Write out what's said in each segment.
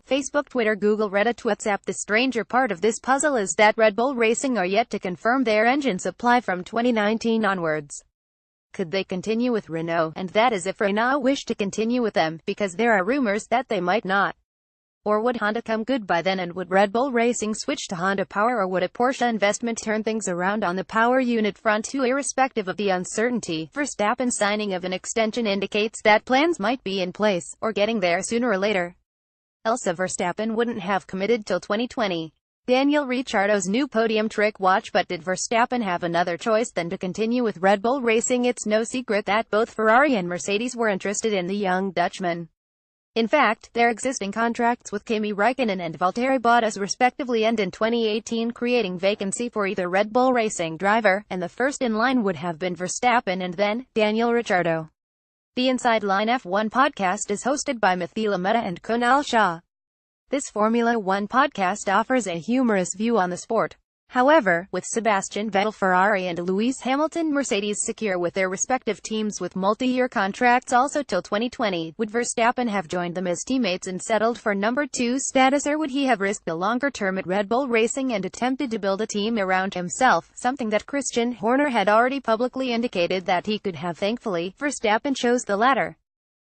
Facebook, Twitter, Google, Reddit, WhatsApp. The stranger part of this puzzle is that Red Bull Racing are yet to confirm their engine supply from 2019 onwards. Could they continue with Renault? And that is if Renault wish to continue with them, because there are rumors that they might not. Or would Honda come good by then, and would Red Bull Racing switch to Honda Power, or would a Porsche investment turn things around on the power unit front too? Irrespective of the uncertainty, Verstappen's signing of an extension indicates that plans might be in place, or getting there sooner or later. Else Verstappen wouldn't have committed till 2020. Daniel Ricciardo's new podium trick. Watch. But did Verstappen have another choice than to continue with Red Bull Racing? It's no secret that both Ferrari and Mercedes were interested in the young Dutchman. In fact, their existing contracts with Kimi Räikkönen and Valtteri Bottas respectively end in 2018, creating vacancy for either Red Bull Racing driver, and the first in line would have been Verstappen and then Daniel Ricciardo. The Inside Line F1 podcast is hosted by Mithila Mehta and Kunal Shah. This Formula One podcast offers a humorous view on the sport. However, with Sebastian Vettel Ferrari and Lewis Hamilton Mercedes secure with their respective teams with multi-year contracts also till 2020, would Verstappen have joined them as teammates and settled for number 2 status, or would he have risked a longer term at Red Bull Racing and attempted to build a team around himself, something that Christian Horner had already publicly indicated that he could have? Thankfully, Verstappen chose the latter.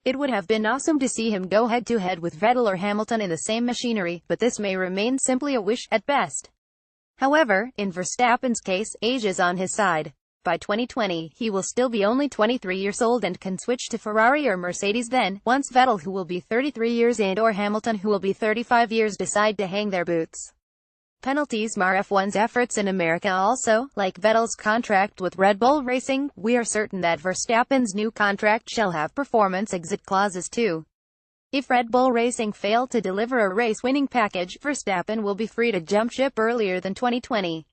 It would have been awesome to see him go head-to-head with Vettel or Hamilton in the same machinery, but this may remain simply a wish, at best. However, in Verstappen's case, age is on his side. By 2020, he will still be only 23 years old and can switch to Ferrari or Mercedes then, once Vettel, who will be 33 years, and or Hamilton, who will be 35 years, decide to hang their boots. Penalties mar F1's efforts in America also. Like Vettel's contract with Red Bull Racing, we are certain that Verstappen's new contract shall have performance exit clauses too. If Red Bull Racing fail to deliver a race-winning package, Verstappen will be free to jump ship earlier than 2020.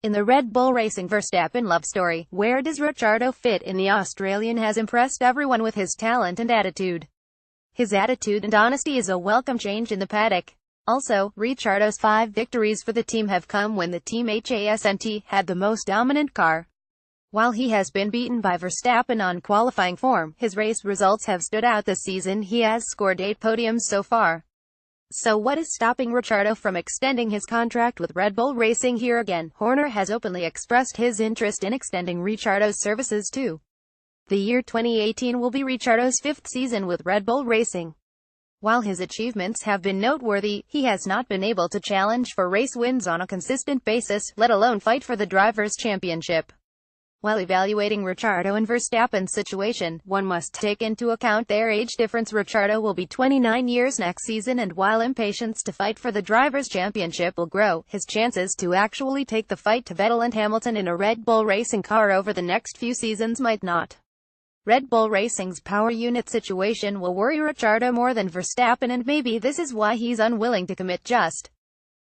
In the Red Bull Racing Verstappen love story, where does Ricciardo fit in? The Australian has impressed everyone with his talent and attitude. His attitude and honesty is a welcome change in the paddock. Also, Ricciardo's 5 victories for the team have come when the team hasn't had the most dominant car. While he has been beaten by Verstappen on qualifying form, his race results have stood out this season. He has scored 8 podiums so far. So what is stopping Ricciardo from extending his contract with Red Bull Racing? Here again, Horner has openly expressed his interest in extending Ricciardo's services too. The year 2018 will be Ricciardo's 5th season with Red Bull Racing. While his achievements have been noteworthy, he has not been able to challenge for race wins on a consistent basis, let alone fight for the Drivers' Championship. While evaluating Ricciardo and Verstappen's situation, one must take into account their age difference. Ricciardo will be 29 years next season, and while impatience to fight for the Drivers' Championship will grow, his chances to actually take the fight to Vettel and Hamilton in a Red Bull Racing car over the next few seasons might not. Red Bull Racing's power unit situation will worry Ricciardo more than Verstappen, and maybe this is why he's unwilling to commit just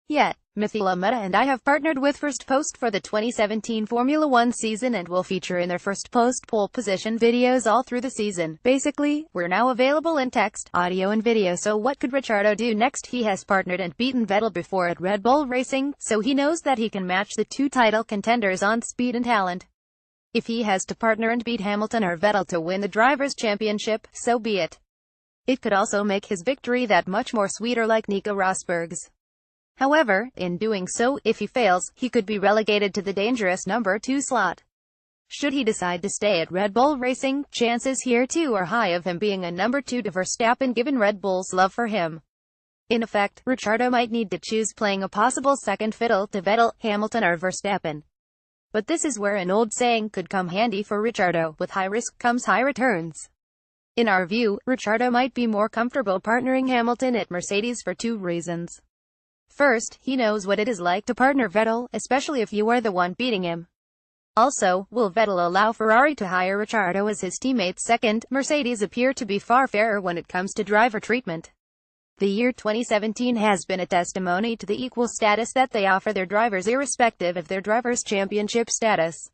yet. Mithila Mehta and I have partnered with First Post for the 2017 Formula One season and will feature in their First Post pole position videos all through the season. Basically, we're now available in text, audio and video. So what could Ricciardo do next? He has partnered and beaten Vettel before at Red Bull Racing, so he knows that he can match the 2 title contenders on speed and talent. If he has to partner and beat Hamilton or Vettel to win the Drivers' Championship, so be it. It could also make his victory that much more sweeter, like Nico Rosberg's. However, in doing so, if he fails, he could be relegated to the dangerous number 2 slot. Should he decide to stay at Red Bull Racing, chances here too are high of him being a number 2 to Verstappen given Red Bull's love for him. In effect, Ricciardo might need to choose playing a possible second fiddle to Vettel, Hamilton or Verstappen. But this is where an old saying could come handy for Ricciardo: with high risk comes high returns. In our view, Ricciardo might be more comfortable partnering Hamilton at Mercedes for 2 reasons. First, he knows what it is like to partner Vettel, especially if you are the one beating him. Also, will Vettel allow Ferrari to hire Ricciardo as his teammate? Second, Mercedes appear to be far fairer when it comes to driver treatment. The year 2017 has been a testimony to the equal status that they offer their drivers irrespective of their Drivers' Championship status.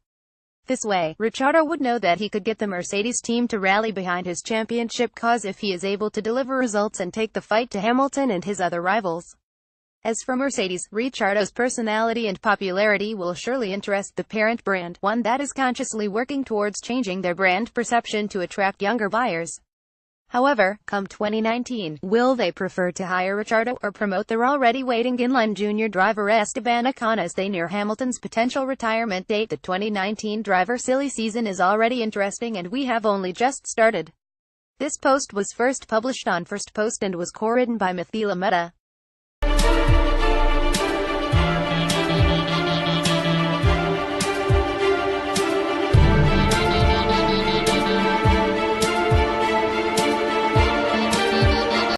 This way, Ricciardo would know that he could get the Mercedes team to rally behind his championship cause if he is able to deliver results and take the fight to Hamilton and his other rivals. As for Mercedes, Ricciardo's personality and popularity will surely interest the parent brand, one that is consciously working towards changing their brand perception to attract younger buyers. However, come 2019, will they prefer to hire Ricciardo or promote their already waiting inline junior driver Esteban Ocon as they near Hamilton's potential retirement date? The 2019 driver silly season is already interesting and we have only just started. This post was first published on First Post and was co-written by Mithila Mehta.